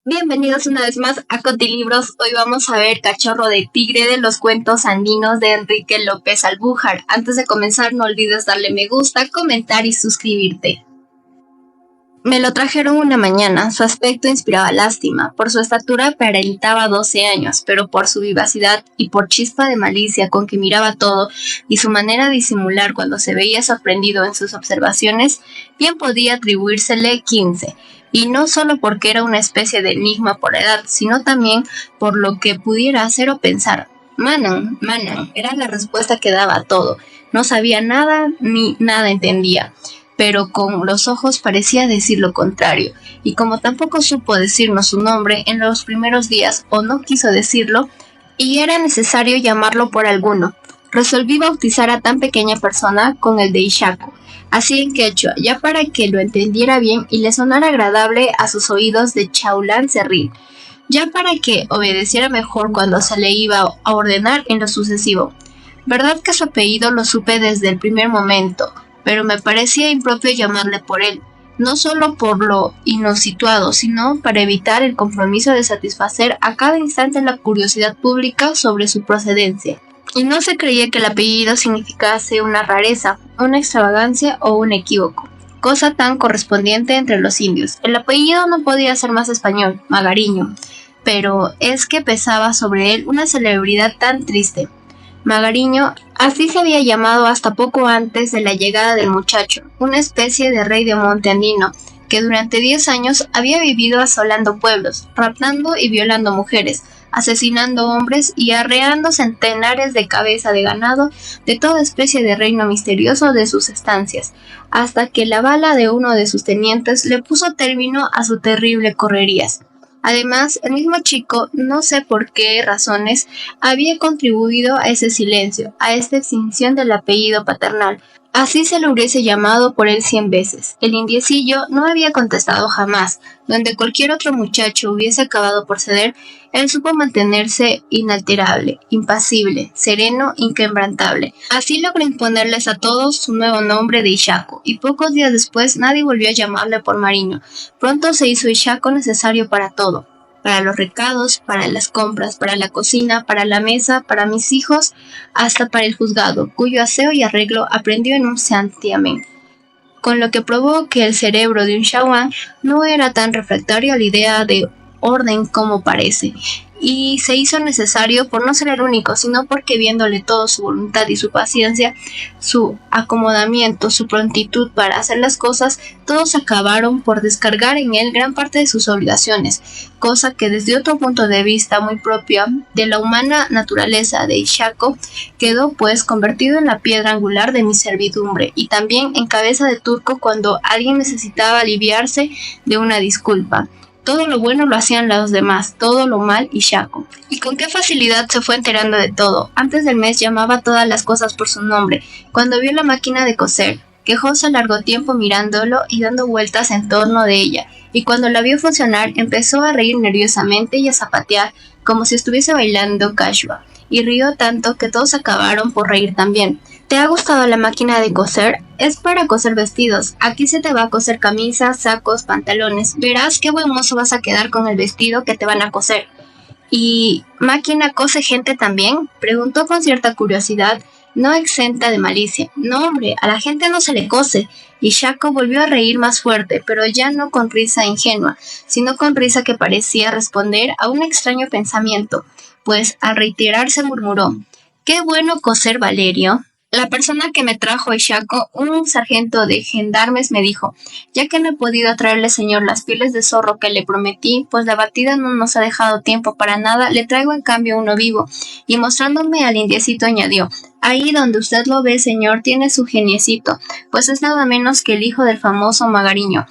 Bienvenidos una vez más a Cotilibros. Hoy vamos a ver Cachorro de Tigre de los cuentos andinos de Enrique López Albújar. Antes de comenzar, no olvides darle me gusta, comentar y suscribirte. Me lo trajeron una mañana. Su aspecto inspiraba lástima. Por su estatura aparentaba 12 años, pero por su vivacidad y por chispa de malicia con que miraba todo y su manera de disimular cuando se veía sorprendido en sus observaciones, bien podía atribuírsele 15. Y no solo porque era una especie de enigma por edad, sino también por lo que pudiera hacer o pensar. Manan, era la respuesta que daba a todo. No sabía nada ni nada entendía, pero con los ojos parecía decir lo contrario, y como tampoco supo decirnos su nombre en los primeros días o no quiso decirlo, y era necesario llamarlo por alguno, resolví bautizar a tan pequeña persona con el de Ishaco, así en quechua, ya para que lo entendiera bien y le sonara agradable a sus oídos de Chaulán Cerril, ya para que obedeciera mejor cuando se le iba a ordenar en lo sucesivo. Verdad que su apellido lo supe desde el primer momento, pero me parecía impropio llamarle por él, no solo por lo inosituado, sino para evitar el compromiso de satisfacer a cada instante la curiosidad pública sobre su procedencia. Y no se creía que el apellido significase una rareza, una extravagancia o un equívoco, cosa tan correspondiente entre los indios. El apellido no podía ser más español, Magariño, pero es que pesaba sobre él una celebridad tan triste. Magariño, así se había llamado hasta poco antes de la llegada del muchacho, una especie de rey de monte andino, que durante 10 años había vivido asolando pueblos, raptando y violando mujeres, asesinando hombres y arreando centenares de cabeza de ganado de toda especie de reino misterioso de sus estancias, hasta que la bala de uno de sus tenientes le puso término a su terrible correrías. Además, el mismo chico, no sé por qué razones, había contribuido a ese silencio, a esta extinción del apellido paternal. Así se lo hubiese llamado por él 100 veces. El indiecillo no había contestado jamás. Donde cualquier otro muchacho hubiese acabado por ceder, él supo mantenerse inalterable, impasible, sereno, inquebrantable. Así logró imponerles a todos su nuevo nombre de Ishaco, y pocos días después nadie volvió a llamarle por Mariño. Pronto se hizo Ishaco necesario para todo. Para los recados, para las compras, para la cocina, para la mesa, para mis hijos, hasta para el juzgado, cuyo aseo y arreglo aprendió en un santiamén, con lo que probó que el cerebro de un chaguán no era tan refractario a la idea de orden como parece, y se hizo necesario por no ser el único, sino porque viéndole todo su voluntad y su paciencia, su acomodamiento, su prontitud para hacer las cosas, todos acabaron por descargar en él gran parte de sus obligaciones, cosa que desde otro punto de vista muy propio de la humana naturaleza de Ishaco, quedó pues convertido en la piedra angular de mi servidumbre y también en cabeza de turco cuando alguien necesitaba aliviarse de una disculpa. Todo lo bueno lo hacían los demás, todo lo mal Ishaco. Y con qué facilidad se fue enterando de todo. Antes del mes llamaba todas las cosas por su nombre. Cuando vio la máquina de coser, quejóse largo tiempo mirándolo y dando vueltas en torno de ella. Y cuando la vio funcionar, empezó a reír nerviosamente y a zapatear como si estuviese bailando cachua. Y rió tanto que todos acabaron por reír también. ¿Te ha gustado la máquina de coser? Es para coser vestidos. Aquí se te va a coser camisas, sacos, pantalones. Verás qué buen mozo vas a quedar con el vestido que te van a coser. ¿Y máquina cose gente también? Preguntó con cierta curiosidad, no exenta de malicia. No, hombre, a la gente no se le cose. Y Shaco volvió a reír más fuerte, pero ya no con risa ingenua, sino con risa que parecía responder a un extraño pensamiento, pues al reiterarse murmuró: «¡Qué bueno coser, Valerio!». La persona que me trajo a Ishaco, un sargento de gendarmes, me dijo: «Ya que no he podido traerle, señor, las pieles de zorro que le prometí, pues la batida no nos ha dejado tiempo para nada, le traigo en cambio uno vivo». Y mostrándome al indiecito añadió: «Ahí donde usted lo ve, señor, tiene su geniecito, pues es nada menos que el hijo del famoso Magariño,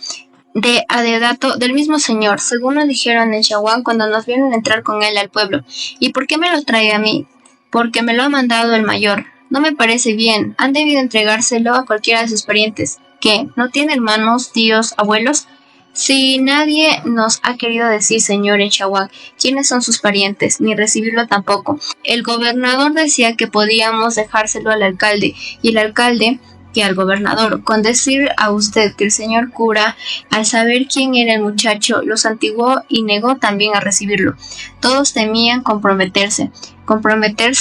de adedato del mismo señor, según nos dijeron en Chaguán cuando nos vieron entrar con él al pueblo». «¿Y por qué me lo trae a mí?». «Porque me lo ha mandado el mayor». «No me parece bien, han debido entregárselo a cualquiera de sus parientes». «¿Qué? ¿No tiene hermanos, tíos, abuelos?». «Sí, nadie nos ha querido decir, señor, en Chaguán, quiénes son sus parientes, ni recibirlo tampoco. El gobernador decía que podíamos dejárselo al alcalde, y el alcalde que al gobernador, con decir a usted que el señor cura, al saber quién era el muchacho, lo santiguó y negó también a recibirlo. Todos temían comprometerse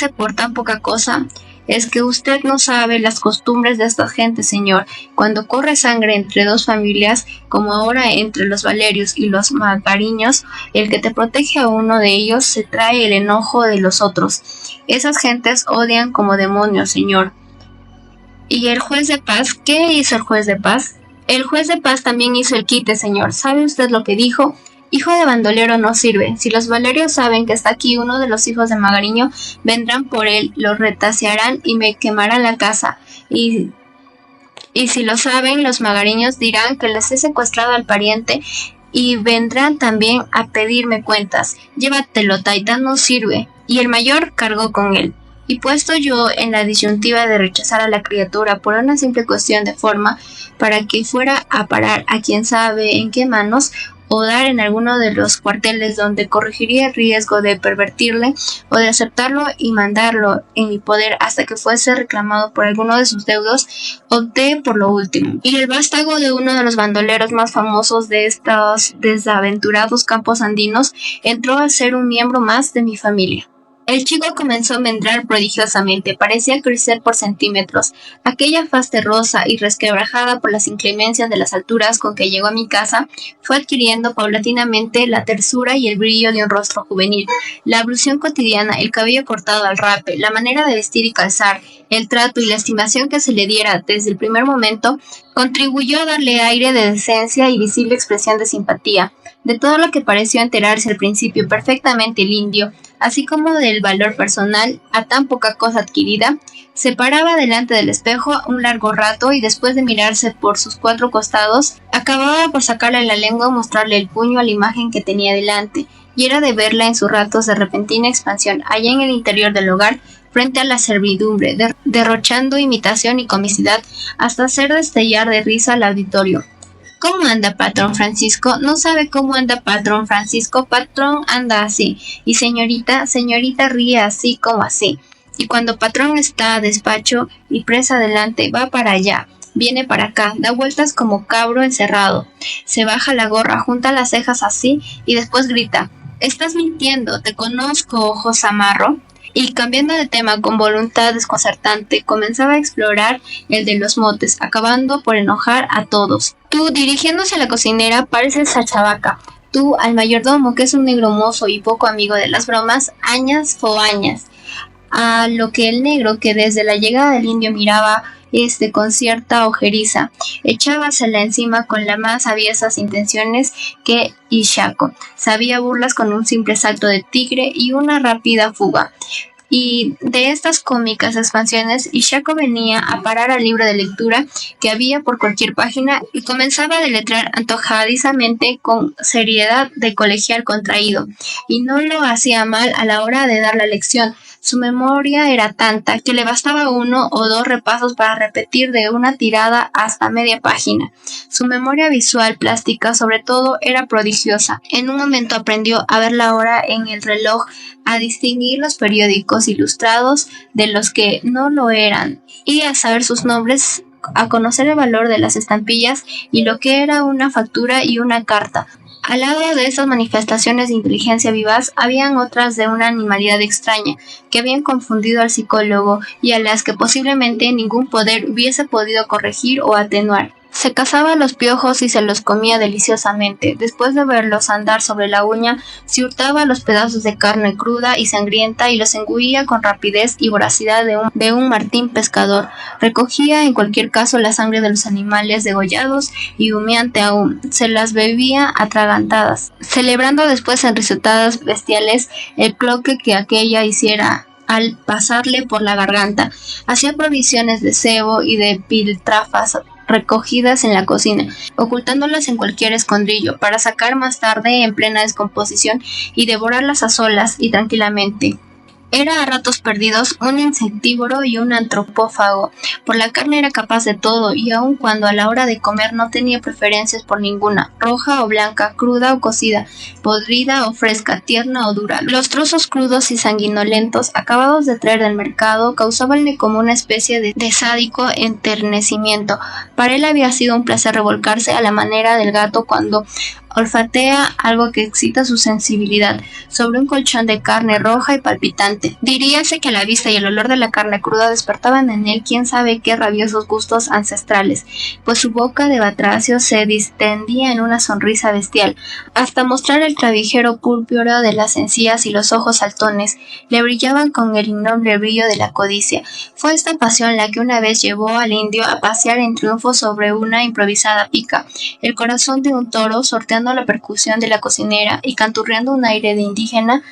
por tan poca cosa. Es que usted no sabe las costumbres de esta gente, señor. Cuando corre sangre entre dos familias, como ahora entre los Valerios y los Magariños, el que te protege a uno de ellos se trae el enojo de los otros. Esas gentes odian como demonios, señor. ¿Y el juez de paz? ¿Qué hizo el juez de paz? El juez de paz también hizo el quite, señor. ¿Sabe usted lo que dijo? Hijo de bandolero no sirve. Si los Valerios saben que está aquí uno de los hijos de Magariño, vendrán por él, lo retasearán y me quemarán la casa. Y si lo saben, los Magariños dirán que les he secuestrado al pariente y vendrán también a pedirme cuentas. Llévatelo, Taita, no sirve. Y el mayor cargó con él. Y puesto yo en la disyuntiva de rechazar a la criatura por una simple cuestión de forma, para que fuera a parar a quien sabe en qué manos, o dar en alguno de los cuarteles donde corregiría el riesgo de pervertirle, o de aceptarlo y mandarlo en mi poder hasta que fuese reclamado por alguno de sus deudos, opté por lo último. Y el vástago de uno de los bandoleros más famosos de estos desaventurados campos andinos entró a ser un miembro más de mi familia. El chico comenzó a mendrar prodigiosamente, parecía crecer por centímetros. Aquella faz terrosa y resquebrajada por las inclemencias de las alturas con que llegó a mi casa, fue adquiriendo paulatinamente la tersura y el brillo de un rostro juvenil. La ablución cotidiana, el cabello cortado al rape, la manera de vestir y calzar, el trato y la estimación que se le diera desde el primer momento, contribuyó a darle aire de decencia y visible expresión de simpatía. De todo lo que pareció enterarse al principio perfectamente el indio, así como del valor personal a tan poca cosa adquirida, se paraba delante del espejo un largo rato y después de mirarse por sus cuatro costados, acababa por sacarle la lengua y mostrarle el puño a la imagen que tenía delante, y era de verla en sus ratos de repentina expansión allá en el interior del hogar, frente a la servidumbre, derrochando imitación y comicidad hasta hacer destellar de risa al auditorio. ¿Cómo anda patrón Francisco? ¿No sabe cómo anda patrón Francisco? Patrón anda así. Y señorita ríe así como así. Y cuando patrón está a despacho y presa adelante, va para allá, viene para acá, da vueltas como cabro encerrado. Se baja la gorra, junta las cejas así y después grita: «Estás mintiendo, te conozco, ojo zamarro». Y cambiando de tema con voluntad desconcertante, comenzaba a explorar el de los motes, acabando por enojar a todos. Tú, dirigiéndose a la cocinera, pareces Sachabaca. Tú, al mayordomo, que es un negro mozo y poco amigo de las bromas, añas foañas. A lo que el negro, que desde la llegada del indio miraba con cierta ojeriza, echábasela encima con las más aviesas intenciones que Ishaco sabía burlas con un simple salto de tigre y una rápida fuga. Y de estas cómicas expansiones, Ishaco venía a parar al libro de lectura que había por cualquier página y comenzaba a deletrear antojadizamente con seriedad de colegial contraído, y no lo hacía mal a la hora de dar la lección. Su memoria era tanta que le bastaba uno o dos repasos para repetir de una tirada hasta media página. Su memoria visual plástica, sobre todo, era prodigiosa. En un momento aprendió a ver la hora en el reloj, a distinguir los periódicos ilustrados de los que no lo eran, y a saber sus nombres, a conocer el valor de las estampillas y lo que era una factura y una carta. Al lado de estas manifestaciones de inteligencia vivaz, habían otras de una animalidad extraña, que habían confundido al psicólogo y a las que posiblemente ningún poder hubiese podido corregir o atenuar. Se cazaba los piojos y se los comía deliciosamente. Después de verlos andar sobre la uña, se hurtaba los pedazos de carne cruda y sangrienta y los engulía con rapidez y voracidad de un martín pescador. Recogía en cualquier caso la sangre de los animales degollados y, humeante aún, se las bebía atragantadas, celebrando después en risotadas bestiales el cloque que aquella hiciera al pasarle por la garganta. Hacía provisiones de cebo y de piltrafas recogidas en la cocina, ocultándolas en cualquier escondrillo, para sacar más tarde en plena descomposición y devorarlas a solas y tranquilamente. Era a ratos perdidos un insectívoro y un antropófago. Por la carne era capaz de todo, y aun cuando a la hora de comer no tenía preferencias por ninguna, roja o blanca, cruda o cocida, podrida o fresca, tierna o dura. Los trozos crudos y sanguinolentos, acabados de traer del mercado, causabanle como una especie de sádico enternecimiento. Para él había sido un placer revolcarse a la manera del gato cuando olfatea algo que excita su sensibilidad, sobre un colchón de carne roja y palpitante. Diríase que la vista y el olor de la carne cruda despertaban en él quién sabe qué rabiosos gustos ancestrales, pues su boca de batracio se distendía en una sonrisa bestial, hasta mostrar el clavijero púrpura de las encías y los ojos saltones, le brillaban con el innombre brillo de la codicia. Fue esta pasión la que una vez llevó al indio a pasear en triunfo sobre una improvisada pica, el corazón de un toro, sorteando la percusión de la cocinera y canturreando un aire de indígena.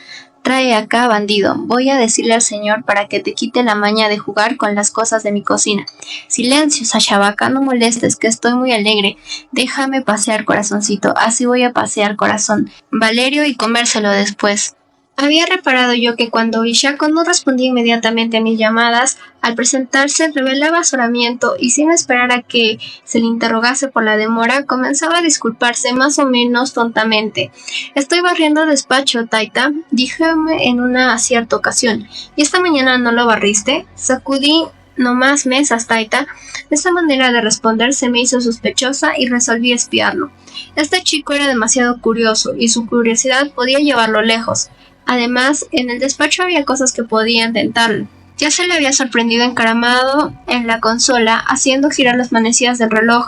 Trae acá, bandido, voy a decirle al señor para que te quite la maña de jugar con las cosas de mi cocina. Silencio, Sashabaca, no molestes, que estoy muy alegre. Déjame pasear, corazoncito, así voy a pasear, corazón. Valerio, y comérselo después. Había reparado yo que cuando Ishako no respondía inmediatamente a mis llamadas, al presentarse revelaba azoramiento y sin esperar a que se le interrogase por la demora, comenzaba a disculparse más o menos tontamente. Estoy barriendo despacho, Taita, díjeme en una cierta ocasión. ¿Y esta mañana no lo barriste? Sacudí no más mesas, Taita. Esta manera de responder se me hizo sospechosa y resolví espiarlo. Este chico era demasiado curioso y su curiosidad podía llevarlo lejos. Además, en el despacho había cosas que podían tentarlo. Ya se le había sorprendido encaramado en la consola, haciendo girar las manecillas del reloj,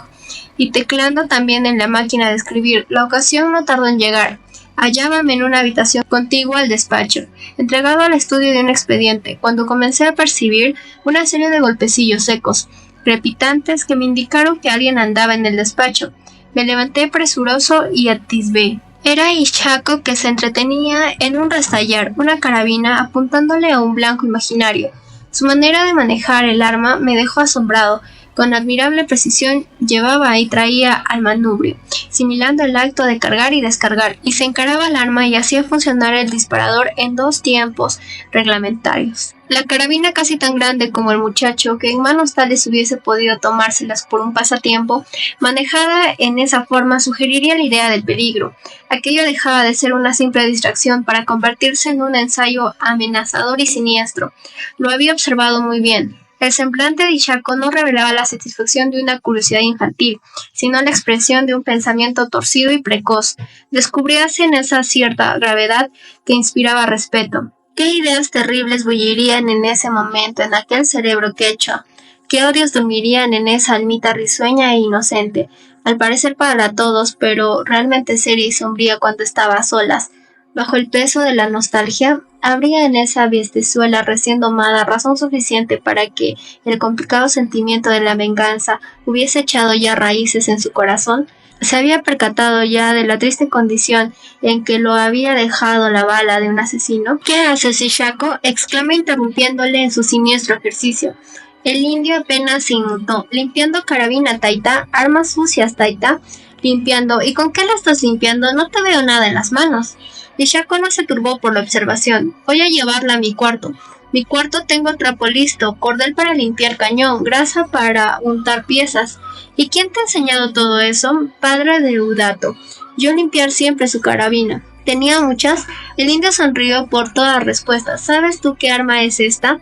y teclando también en la máquina de escribir. La ocasión no tardó en llegar. Hallábame en una habitación contigua al despacho, entregado al estudio de un expediente, cuando comencé a percibir una serie de golpecillos secos, crepitantes, que me indicaron que alguien andaba en el despacho. Me levanté presuroso y atisbé. Era Ishako, que se entretenía en un rastallar una carabina apuntándole a un blanco imaginario. Su manera de manejar el arma me dejó asombrado. Con admirable precisión llevaba y traía al manubrio, simulando el acto de cargar y descargar, y se encaraba el arma y hacía funcionar el disparador en 2 tiempos reglamentarios. La carabina, casi tan grande como el muchacho, que en manos tales hubiese podido tomárselas por un pasatiempo, manejada en esa forma sugeriría la idea del peligro. Aquello dejaba de ser una simple distracción para convertirse en un ensayo amenazador y siniestro. Lo había observado muy bien. El semblante de Ishako no revelaba la satisfacción de una curiosidad infantil, sino la expresión de un pensamiento torcido y precoz. Descubríase en esa cierta gravedad que inspiraba respeto. ¿Qué ideas terribles bullirían en ese momento en aquel cerebro quechua? ¿Qué odios dormirían en esa almita risueña e inocente, al parecer para todos, pero realmente seria y sombría cuando estaba a solas? Bajo el peso de la nostalgia, habría en esa bestezuela recién domada razón suficiente para que el complicado sentimiento de la venganza hubiese echado ya raíces en su corazón. Se había percatado ya de la triste condición en que lo había dejado la bala de un asesino. ¿Qué haces, Ishako?, exclamé interrumpiéndole en su siniestro ejercicio. El indio apenas se inmutó. Limpiando carabina, Taita. Armas sucias, Taita. Limpiando. ¿Y con qué la estás limpiando? No te veo nada en las manos. Ishako no se turbó por la observación. Voy a llevarla a mi cuarto. Mi cuarto tengo trapo listo, cordel para limpiar cañón, grasa para untar piezas. ¿Y quién te ha enseñado todo eso? Padre de Udato. Yo limpiar siempre su carabina. ¿Tenía muchas? El indio sonrió por toda respuesta. ¿Sabes tú qué arma es esta?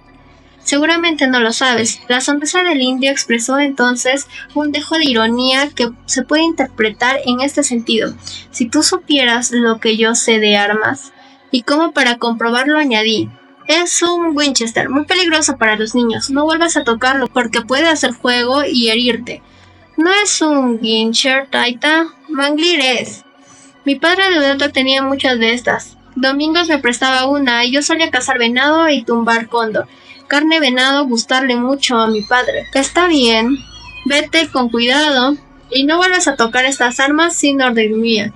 Seguramente no lo sabes. La sonrisa del indio expresó entonces un dejo de ironía que se puede interpretar en este sentido. Si tú supieras lo que yo sé de armas. Y como para comprobarlo añadí. Es un Winchester, muy peligroso para los niños. No vuelvas a tocarlo porque puede hacer fuego y herirte. No es un Winchester, Taita. Manglir es. Mi padre de Udato tenía muchas de estas. Domingos me prestaba una y yo solía cazar venado y tumbar cóndor. Carne venado gustarle mucho a mi padre. Está bien, vete con cuidado y no vuelvas a tocar estas armas sin orden mía.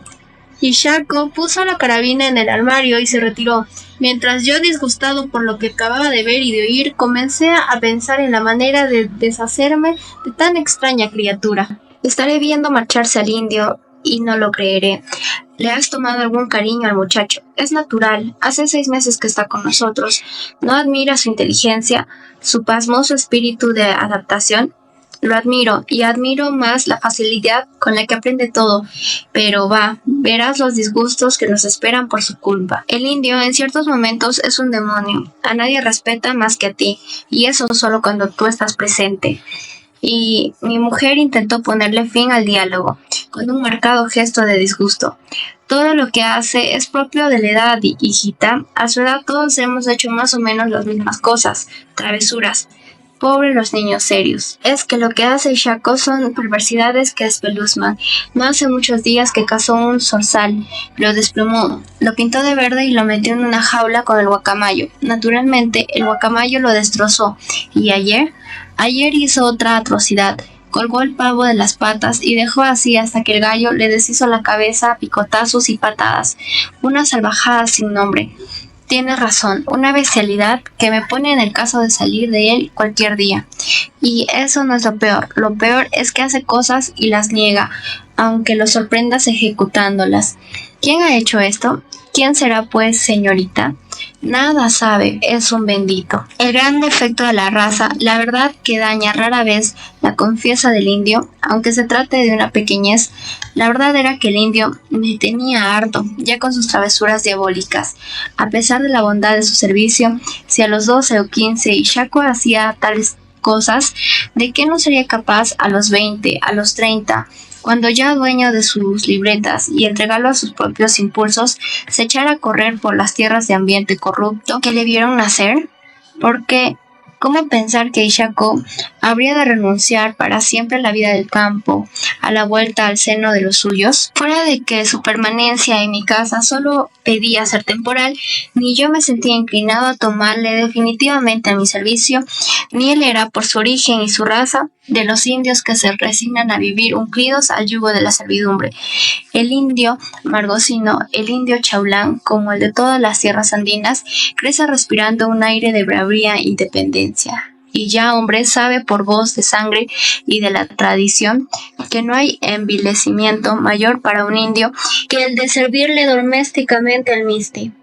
Ishako puso la carabina en el armario y se retiró, mientras yo, disgustado por lo que acababa de ver y de oír, comencé a pensar en la manera de deshacerme de tan extraña criatura. Estaré viendo marcharse al indio y no lo creeré. ¿Le has tomado algún cariño al muchacho? Es natural, hace 6 meses que está con nosotros. ¿No admira su inteligencia, su pasmoso espíritu de adaptación? Lo admiro y admiro más la facilidad con la que aprende todo, pero verás los disgustos que nos esperan por su culpa. El indio en ciertos momentos es un demonio, a nadie respeta más que a ti, y eso solo cuando tú estás presente. Y mi mujer intentó ponerle fin al diálogo, con un marcado gesto de disgusto. Todo lo que hace es propio de la edad, hijita. A su edad todos hemos hecho más o menos las mismas cosas, travesuras. Pobre los niños serios. Es que lo que hace Shako son perversidades que espeluzman. No hace muchos días que cazó un zorzal, lo desplumó, lo pintó de verde y lo metió en una jaula con el guacamayo. Naturalmente, el guacamayo lo destrozó. ¿Y ayer? Ayer hizo otra atrocidad. Colgó el pavo de las patas y dejó así hasta que el gallo le deshizo la cabeza a picotazos y patadas. Una salvajada sin nombre. Tienes razón, una bestialidad que me pone en el caso de salir de él cualquier día. Y eso no es lo peor es que hace cosas y las niega, aunque lo sorprendas ejecutándolas. ¿Quién ha hecho esto? ¿Quién será pues, señorita? Nada sabe, es un bendito. El gran defecto de la raza, la verdad que daña rara vez la confianza del indio, aunque se trate de una pequeñez. La verdad era que el indio me tenía harto, ya con sus travesuras diabólicas. A pesar de la bondad de su servicio, si a los 12 o 15 Shako hacía tales cosas, ¿de qué no sería capaz a los 20, a los 30? Cuando ya dueño de sus libretas y entregado a sus propios impulsos, se echara a correr por las tierras de ambiente corrupto que le vieron nacer? Porque, ¿cómo pensar que Shako habría de renunciar para siempre a la vida del campo, a la vuelta al seno de los suyos? Fuera de que su permanencia en mi casa solo pedía ser temporal, ni yo me sentía inclinado a tomarle definitivamente a mi servicio, ni él era, por su origen y su raza, de los indios que se resignan a vivir unclidos al yugo de la servidumbre. El indio margocino, el indio chaulán, como el de todas las tierras andinas, crece respirando un aire de bravía e independencia. Y ya, hombre, sabe por voz de sangre y de la tradición que no hay envilecimiento mayor para un indio que el de servirle domésticamente al misti.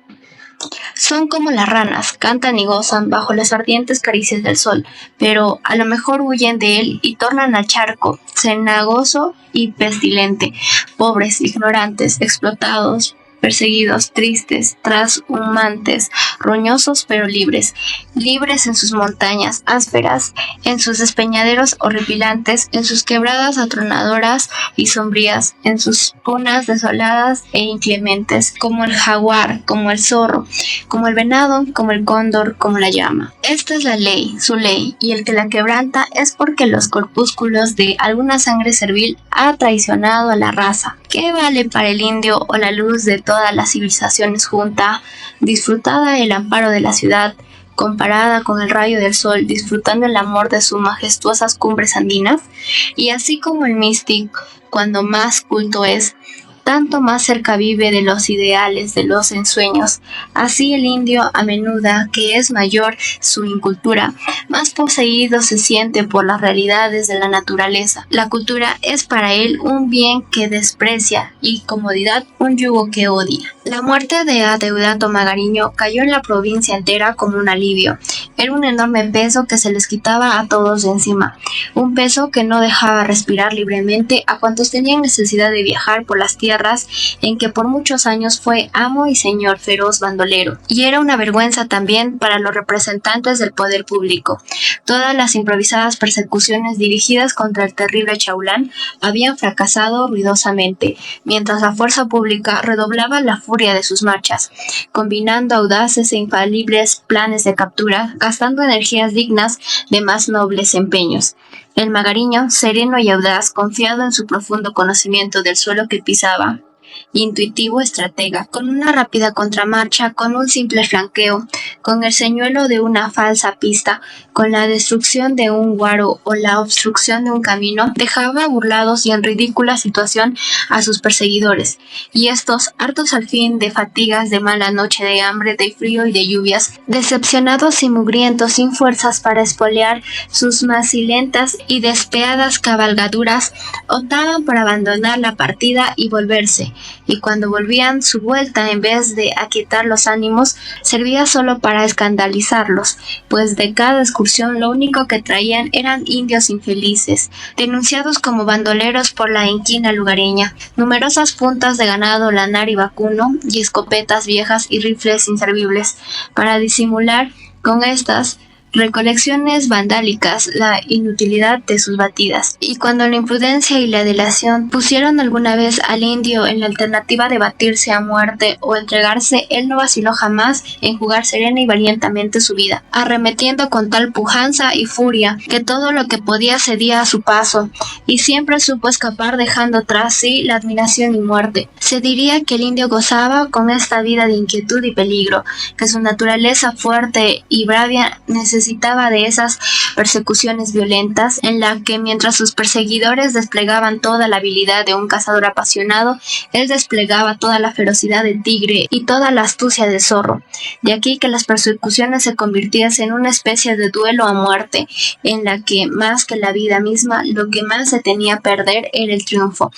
Son como las ranas, cantan y gozan bajo las ardientes caricias del sol, pero a lo mejor huyen de él y tornan al charco, cenagoso y pestilente, pobres, ignorantes, explotados, perseguidos, tristes, trashumantes, roñosos pero libres, libres en sus montañas ásperas, en sus despeñaderos horripilantes, en sus quebradas atronadoras y sombrías, en sus punas desoladas e inclementes, como el jaguar, como el zorro, como el venado, como el cóndor, como la llama. Esta es la ley, su ley, y el que la quebranta es porque los corpúsculos de alguna sangre servil ha traicionado a la raza. ¿Qué vale para el indio o la luz de todas las civilizaciones junta, disfrutada el amparo de la ciudad, comparada con el rayo del sol, disfrutando el amor de sus majestuosas cumbres andinas? Y así como el místico, cuando más culto es, tanto más cerca vive de los ideales, de los ensueños. Así el indio, a menudo que es mayor su incultura, más poseído se siente por las realidades de la naturaleza. La cultura es para él un bien que desprecia y comodidad un yugo que odia. La muerte de Adeodato Magariño cayó en la provincia entera como un alivio. Era un enorme peso que se les quitaba a todos de encima, un peso que no dejaba respirar libremente a cuantos tenían necesidad de viajar por las tierras en que por muchos años fue amo y señor feroz bandolero, y era una vergüenza también para los representantes del poder público. Todas las improvisadas persecuciones dirigidas contra el terrible Chaulán habían fracasado ruidosamente, mientras la fuerza pública redoblaba la furia de sus marchas, combinando audaces e infalibles planes de captura, gastando energías dignas de más nobles empeños. El Magariño, sereno y audaz, confiado en su profundo conocimiento del suelo que pisaba, intuitivo estratega, con una rápida contramarcha, con un simple flanqueo, con el señuelo de una falsa pista, con la destrucción de un guaro o la obstrucción de un camino, dejaba burlados y en ridícula situación a sus perseguidores, y estos, hartos al fin de fatigas, de mala noche, de hambre, de frío y de lluvias, decepcionados y mugrientos, sin fuerzas para espolear sus macilentas y despeadas cabalgaduras, optaban por abandonar la partida y volverse, y cuando volvían, su vuelta, en vez de aquietar los ánimos, servía solo para escandalizarlos, pues de cada excursión lo único que traían eran indios infelices, denunciados como bandoleros por la inquina lugareña, numerosas puntas de ganado lanar y vacuno, y escopetas viejas y rifles inservibles, para disimular con estas recolecciones vandálicas la inutilidad de sus batidas. Y cuando la imprudencia y la delación pusieron alguna vez al indio en la alternativa de batirse a muerte o entregarse, él no vaciló jamás en jugar serena y valientemente su vida, arremetiendo con tal pujanza y furia que todo lo que podía cedía a su paso, y siempre supo escapar dejando tras sí la admiración y muerte. Se diría que el indio gozaba con esta vida de inquietud y peligro, que su naturaleza fuerte y bravia necesitaba de esas persecuciones violentas, en la que mientras sus perseguidores desplegaban toda la habilidad de un cazador apasionado, él desplegaba toda la ferocidad del tigre y toda la astucia del zorro. De aquí que las persecuciones se convirtiesen en una especie de duelo a muerte, en la que, más que la vida misma, lo que más se tenía a perder era el triunfo,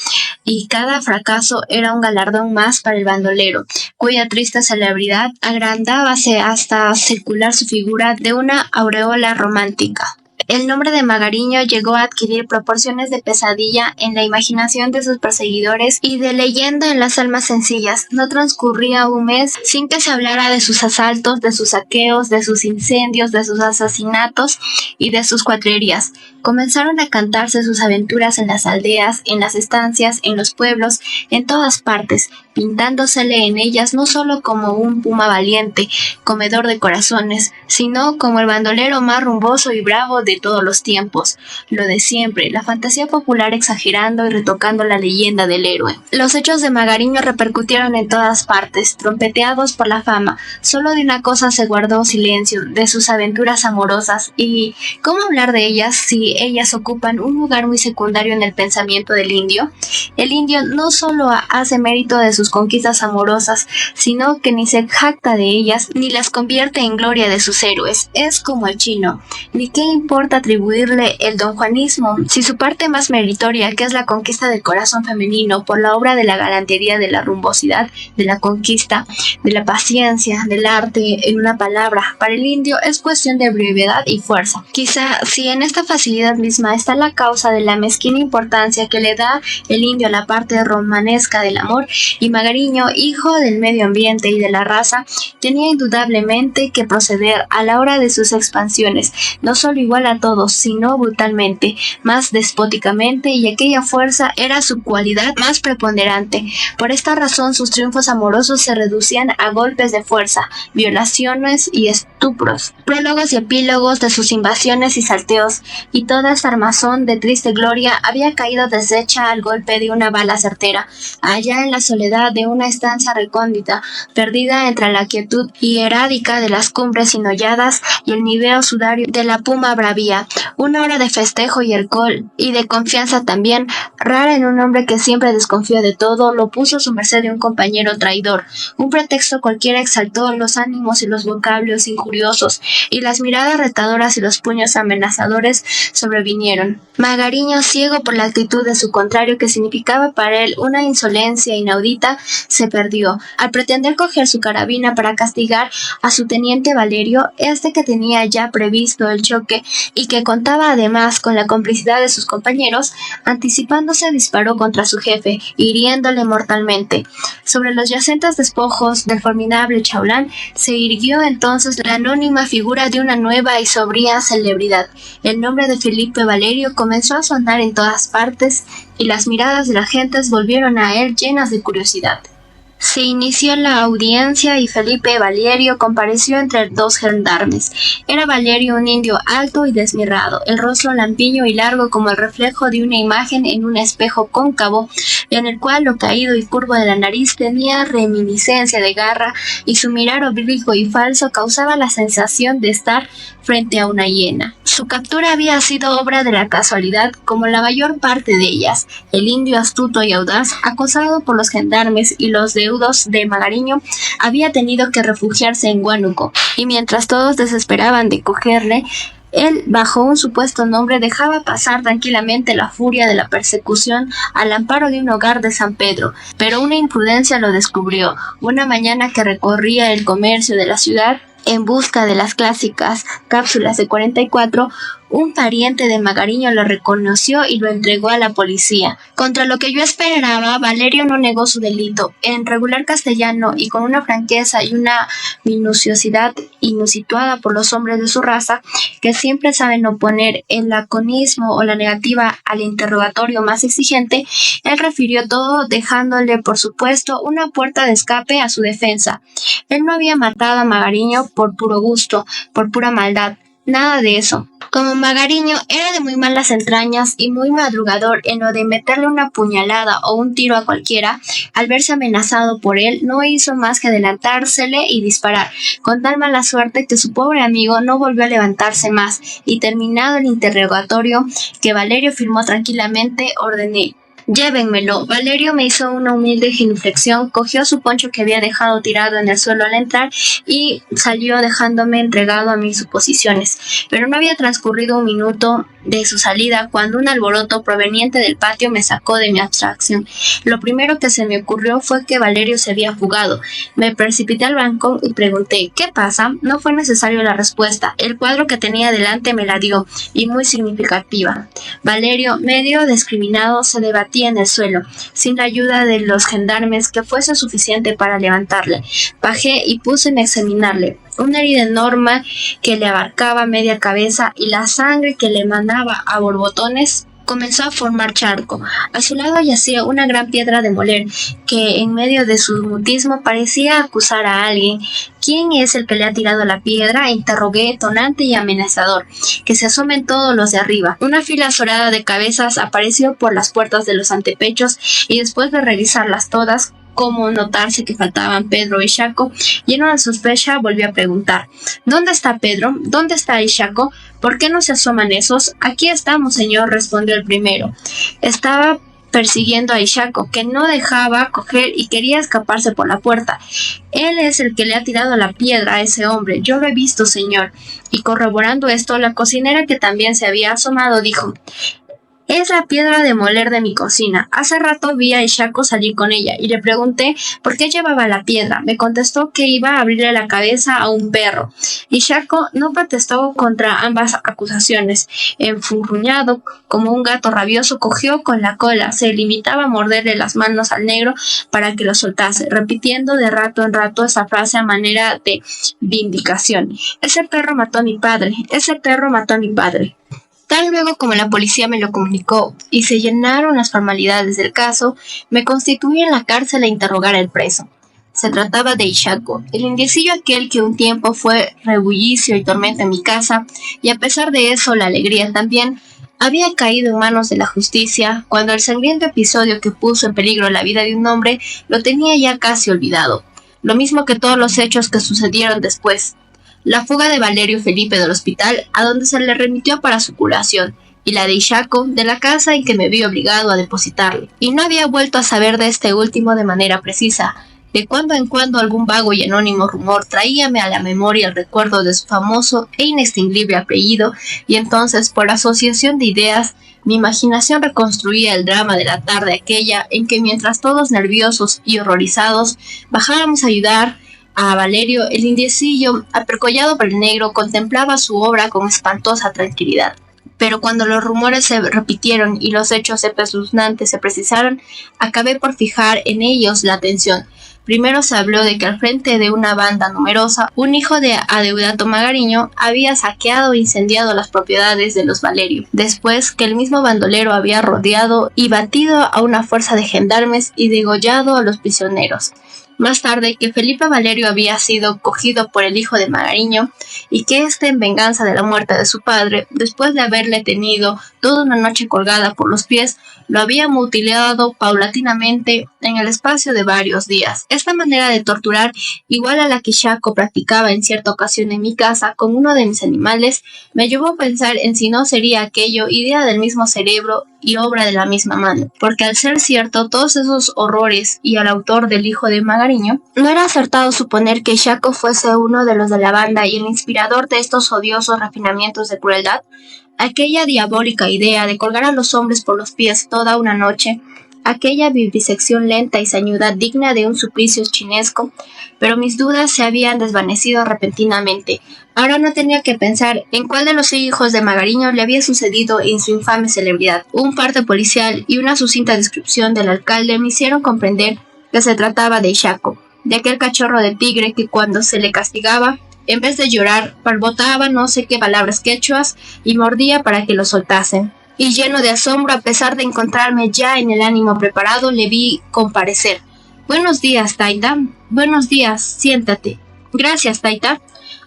y cada fracaso era un galardón más para el bandolero, cuya triste celebridad agrandábase hasta circular su figura de una aureola romántica. El nombre de Magariño llegó a adquirir proporciones de pesadilla en la imaginación de sus perseguidores y de leyenda en las almas sencillas. No transcurría un mes sin que se hablara de sus asaltos, de sus saqueos, de sus incendios, de sus asesinatos y de sus cuatrerías. Comenzaron a cantarse sus aventuras en las aldeas, en las estancias, en los pueblos, en todas partes, pintándosele en ellas no solo como un puma valiente, comedor de corazones, sino como el bandolero más rumboso y bravo de todos los tiempos. Lo de siempre, la fantasía popular exagerando y retocando la leyenda del héroe. Los hechos de Magariño repercutieron en todas partes, trompeteados por la fama. Solo de una cosa se guardó silencio, de sus aventuras amorosas, y ¿cómo hablar de ellas si ellas ocupan un lugar muy secundario en el pensamiento del indio? El indio no solo hace mérito de sus conquistas amorosas, sino que ni se jacta de ellas, ni las convierte en gloria de sus héroes. Es como el chino. Ni qué importa atribuirle el donjuanismo, si su parte más meritoria, que es la conquista del corazón femenino por la obra de la galantería, de la rumbosidad, de la conquista, de la paciencia, del arte, en una palabra, para el indio es cuestión de brevedad y fuerza. Quizá si en esta facilidad misma está la causa de la mezquina importancia que le da el indio a la parte romanesca del amor, y Magariño, hijo del medio ambiente y de la raza, tenía indudablemente que proceder a la hora de sus expansiones, no solo igual a todos, sino brutalmente, más despóticamente, y aquella fuerza era su cualidad más preponderante. Por esta razón sus triunfos amorosos se reducían a golpes de fuerza, violaciones y estupros, prólogos y epílogos de sus invasiones y salteos, y toda esta armazón de triste gloria había caído deshecha al golpe de una bala certera, allá en la soledad de una estancia recóndita, perdida entre la quietud hierádica de las cumbres hinolladas y el niveo sudario de la puma bravía. Una hora de festejo y alcohol, y de confianza también, rara en un hombre que siempre desconfía de todo, lo puso a su merced de un compañero traidor. Un pretexto cualquiera exaltó los ánimos y los vocablos injuriosos, y las miradas retadoras y los puños amenazadores sobrevinieron. Magariño, ciego por la actitud de su contrario, que significaba para él una insolencia inaudita, se perdió. Al pretender coger su carabina para castigar a su teniente Valerio, que tenía ya previsto el choque y que contaba además con la complicidad de sus compañeros, anticipándose disparó contra su jefe, hiriéndole mortalmente. Sobre los yacentes despojos del formidable Chaulán se irguió entonces la anónima figura de una nueva y sobria celebridad. El nombre de Felipe Valerio comenzó a sonar en todas partes, y las miradas de las gentes volvieron a él llenas de curiosidad. Se inició la audiencia y Felipe Valerio compareció entre dos gendarmes. Era Valerio un indio alto y desmirrado, el rostro lampiño y largo como el reflejo de una imagen en un espejo cóncavo, en el cual lo caído y curvo de la nariz tenía reminiscencia de garra, y su mirar oblicuo y falso causaba la sensación de estar frente a una hiena. Su captura había sido obra de la casualidad, como la mayor parte de ellas. El indio astuto y audaz, acosado por los gendarmes y los deudos de Magariño, había tenido que refugiarse en Huánuco, y mientras todos desesperaban de cogerle, él, bajo un supuesto nombre, dejaba pasar tranquilamente la furia de la persecución al amparo de un hogar de San Pedro. Pero una imprudencia lo descubrió. Una mañana que recorría el comercio de la ciudad en busca de las clásicas cápsulas de 44, un pariente de Magariño lo reconoció y lo entregó a la policía. Contra lo que yo esperaba, Valerio no negó su delito. En regular castellano y con una franqueza y una minuciosidad inusitada por los hombres de su raza, que siempre saben oponer el laconismo o la negativa al interrogatorio más exigente, él refirió todo, dejándole, por supuesto, una puerta de escape a su defensa. Él no había matado a Magariño por puro gusto, por pura maldad. Nada de eso. Como Magariño era de muy malas entrañas y muy madrugador en lo de meterle una puñalada o un tiro a cualquiera, al verse amenazado por él, no hizo más que adelantársele y disparar, con tal mala suerte que su pobre amigo no volvió a levantarse más, y terminado el interrogatorio, que Valerio firmó tranquilamente, ordené: llévenmelo. Valerio me hizo una humilde genuflexión, cogió su poncho que había dejado tirado en el suelo al entrar y salió dejándome entregado a mis suposiciones. Pero no había transcurrido un minuto de su salida cuando un alboroto proveniente del patio me sacó de mi abstracción. Lo primero que se me ocurrió fue que Valerio se había fugado. Me precipité al balcón y pregunté: ¿qué pasa? No fue necesario la respuesta. El cuadro que tenía delante me la dio, y muy significativa. Valerio, medio discriminado, se debatía en el suelo, sin la ayuda de los gendarmes que fuese suficiente para levantarle. Bajé y púseme a examinarle. Una herida enorme que le abarcaba media cabeza, y la sangre que le manaba a borbotones comenzó a formar charco. A su lado yacía una gran piedra de moler, que en medio de su mutismo parecía acusar a alguien. ¿Quién es el que le ha tirado la piedra?, interrogué, tonante y amenazador. Que se asomen todos los de arriba. Una fila azorada de cabezas apareció por las puertas de los antepechos, y después de revisarlas todas, como notarse que faltaban Pedro y Chaco, lleno de sospecha, volvió a preguntar: ¿dónde está Pedro? ¿Dónde está Chaco? ¿Por qué no se asoman esos? Aquí estamos, señor, respondió el primero. Estaba persiguiendo a Chaco, que no dejaba coger y quería escaparse por la puerta. Él es el que le ha tirado la piedra a ese hombre, yo lo he visto, señor. Y corroborando esto, la cocinera, que también se había asomado, dijo: es la piedra de moler de mi cocina. Hace rato vi a Chaco salir con ella y le pregunté por qué llevaba la piedra. Me contestó que iba a abrirle la cabeza a un perro. Y Chaco no protestó contra ambas acusaciones. Enfurruñado como un gato rabioso, cogió con la cola. Se limitaba a morderle las manos al negro para que lo soltase, repitiendo de rato en rato esa frase a manera de vindicación: ese perro mató a mi padre, ese perro mató a mi padre. Tan luego como la policía me lo comunicó y se llenaron las formalidades del caso, me constituí en la cárcel a interrogar al preso. Se trataba de Chaco, el indiecillo aquel que un tiempo fue rebullicio y tormenta en mi casa, y a pesar de eso la alegría también. Había caído en manos de la justicia cuando el sangriento episodio que puso en peligro la vida de un hombre lo tenía ya casi olvidado, lo mismo que todos los hechos que sucedieron después. La fuga de Valerio Felipe del hospital, a donde se le remitió para su curación, y la de Chaco, de la casa en que me vi obligado a depositarle. Y no había vuelto a saber de este último de manera precisa. De cuando en cuando algún vago y anónimo rumor traíame a la memoria el recuerdo de su famoso e inextinguible apellido, y entonces, por asociación de ideas, mi imaginación reconstruía el drama de la tarde aquella en que, mientras todos nerviosos y horrorizados bajábamos a ayudar a Valerio, el indiecillo, apercollado por el negro, contemplaba su obra con espantosa tranquilidad. Pero cuando los rumores se repitieron y los hechos espeluznantes se precisaron, acabé por fijar en ellos la atención. Primero se habló de que al frente de una banda numerosa, un hijo de Adeodato Magariño había saqueado e incendiado las propiedades de los Valerio. Después, que el mismo bandolero había rodeado y batido a una fuerza de gendarmes y degollado a los prisioneros. Más tarde, que Felipe Valerio había sido cogido por el hijo de Magariño y que éste, en venganza de la muerte de su padre, después de haberle tenido toda una noche colgada por los pies, lo había mutilado paulatinamente en el espacio de varios días. Esta manera de torturar, igual a la que Shaco practicaba en cierta ocasión en mi casa con uno de mis animales, me llevó a pensar en si no sería aquello idea del mismo cerebro y obra de la misma mano, porque al ser cierto todos esos horrores y al autor del hijo de Magariño, no era acertado suponer que Shaco fuese uno de los de la banda y el inspirador de estos odiosos refinamientos de crueldad. Aquella diabólica idea de colgar a los hombres por los pies toda una noche, aquella vivisección lenta y sañuda digna de un suplicio chinesco, pero mis dudas se habían desvanecido repentinamente. Ahora no tenía que pensar en cuál de los hijos de Magariño le había sucedido en su infame celebridad. Un parte policial y una sucinta descripción del alcalde me hicieron comprender que se trataba de Shaco, de aquel cachorro de tigre que cuando se le castigaba, en vez de llorar, barbotaba no sé qué palabras quechuas y mordía para que lo soltasen. Y lleno de asombro, a pesar de encontrarme ya en el ánimo preparado, le vi comparecer. «Buenos días, Taita. Buenos días, siéntate». «Gracias, Taita».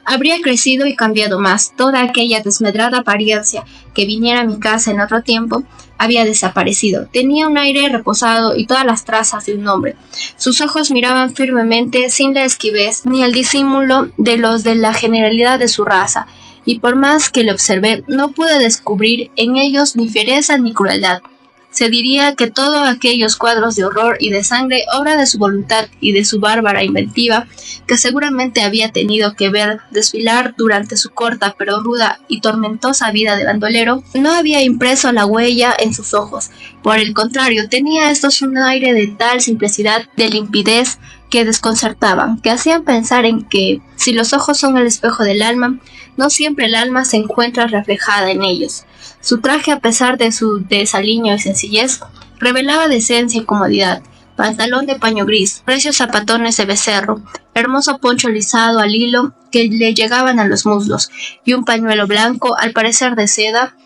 Habría crecido y cambiado más. Toda aquella desmedrada apariencia que viniera a mi casa en otro tiempo había desaparecido. Tenía un aire reposado y todas las trazas de un hombre. Sus ojos miraban firmemente, sin la esquivez ni el disimulo de los de la generalidad de su raza, y por más que le observé, no pude descubrir en ellos ni fiereza ni crueldad. Se diría que todos aquellos cuadros de horror y de sangre, obra de su voluntad y de su bárbara inventiva, que seguramente había tenido que ver desfilar durante su corta pero ruda y tormentosa vida de bandolero, no había impreso la huella en sus ojos. Por el contrario, tenía estos un aire de tal simplicidad, de limpidez, que desconcertaban, que hacían pensar en que, si los ojos son el espejo del alma, no siempre el alma se encuentra reflejada en ellos. Su traje, a pesar de su desaliño y sencillez, revelaba decencia y comodidad. Pantalón de paño gris, precios zapatones de becerro, hermoso poncho lisado al hilo que le llegaban a los muslos, y un pañuelo blanco, al parecer de seda,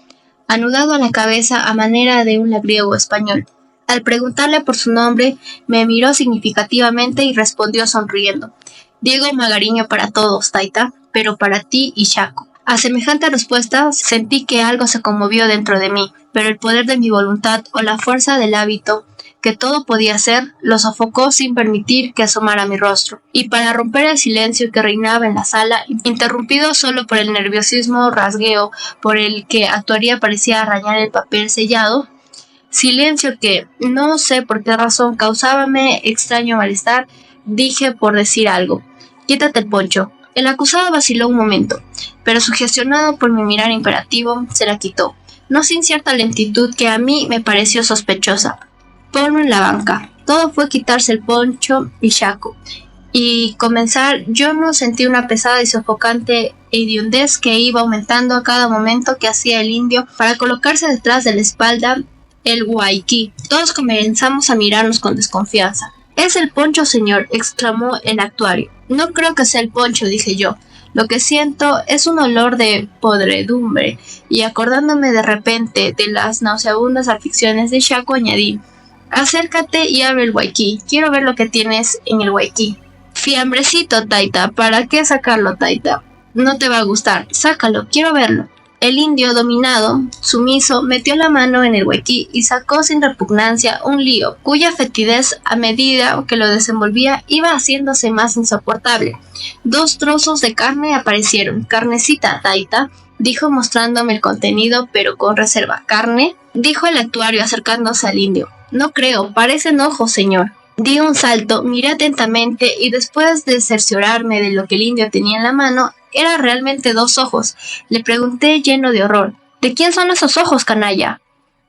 anudado a la cabeza a manera de un labriego español. Al preguntarle por su nombre, me miró significativamente y respondió sonriendo: «Diego Magariño para todos, Taita, pero para ti y Shaco». A semejante respuesta sentí que algo se conmovió dentro de mí, pero el poder de mi voluntad o la fuerza del hábito, que todo podía hacer, lo sofocó sin permitir que asomara mi rostro. Y para romper el silencio que reinaba en la sala, interrumpido solo por el nerviosismo rasgueo por el que actuaría parecía arañar el papel sellado, silencio que, no sé por qué razón, causábame extraño malestar, dije por decir algo: «Quítate el poncho». El acusado vaciló un momento, pero sugestionado por mi mirar imperativo, se la quitó, no sin cierta lentitud que a mí me pareció sospechosa. «Ponlo en la banca». Todo fue quitarse el poncho y Shaco, y comenzar. Yo no sentí una pesada y sofocante hediondez que iba aumentando a cada momento que hacía el indio para colocarse detrás de la espalda el huayquí. Todos comenzamos a mirarnos con desconfianza. «Es el poncho, señor», exclamó el actuario. «No creo que sea el poncho», dije yo. «Lo que siento es un olor de podredumbre», y acordándome de repente de las nauseabundas aficiones de Shaco, añadí: «Acércate y abre el huayquí. Quiero ver lo que tienes en el huayquí». «Fiambrecito, Taita. ¿Para qué sacarlo, Taita? No te va a gustar. Sácalo, quiero verlo». El indio, dominado, sumiso, metió la mano en el huequí y sacó sin repugnancia un lío, cuya fetidez, a medida que lo desenvolvía, iba haciéndose más insoportable. 2 trozos de carne aparecieron. «Carnecita, Taita», dijo mostrándome el contenido, pero con reserva. «¿Carne?», dijo el actuario acercándose al indio. «No creo, parecen ojos, señor». Di un salto, miré atentamente y después de cerciorarme de lo que el indio tenía en la mano, era realmente 2 ojos. Le pregunté lleno de horror: «¿De quién son esos ojos, canalla?».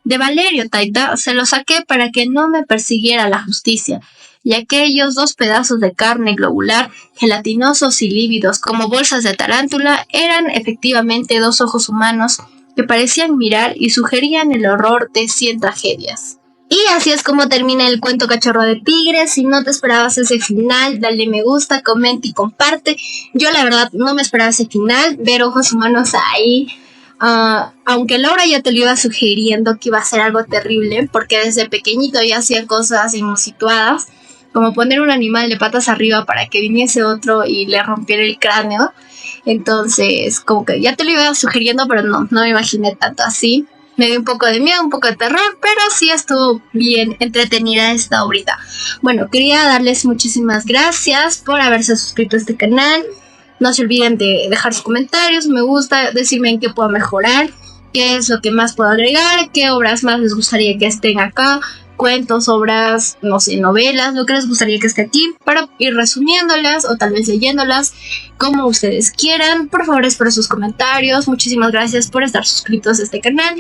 «De Valerio, Taita. Se los saqué para que no me persiguiera la justicia». Y aquellos 2 pedazos de carne globular, gelatinosos y lívidos como bolsas de tarántula, eran efectivamente 2 ojos humanos que parecían mirar y sugerían el horror de 100 tragedias. Y así es como termina el cuento Cachorro de Tigre. Si no te esperabas ese final, dale me gusta, comenta y comparte. Yo la verdad no me esperaba ese final, ver ojos humanos ahí. Aunque Laura ya te lo iba sugiriendo que iba a ser algo terrible, porque desde pequeñito ya hacía cosas inusitadas. como poner un animal de patas arriba para que viniese otro y le rompiera el cráneo. Entonces, como que ya te lo iba sugiriendo, pero no me imaginé tanto así. Me dio un poco de miedo, un poco de terror, pero sí estuvo bien entretenida esta obrita. Bueno, quería darles muchísimas gracias por haberse suscrito a este canal. No se olviden de dejar sus comentarios, me gusta, decirme en qué puedo mejorar, qué es lo que más puedo agregar, qué obras más les gustaría que estén acá, cuentos, obras, no sé, novelas, lo que les gustaría que esté aquí, para ir resumiéndolas o tal vez leyéndolas como ustedes quieran. Por favor, espero sus comentarios. Muchísimas gracias por estar suscritos a este canal.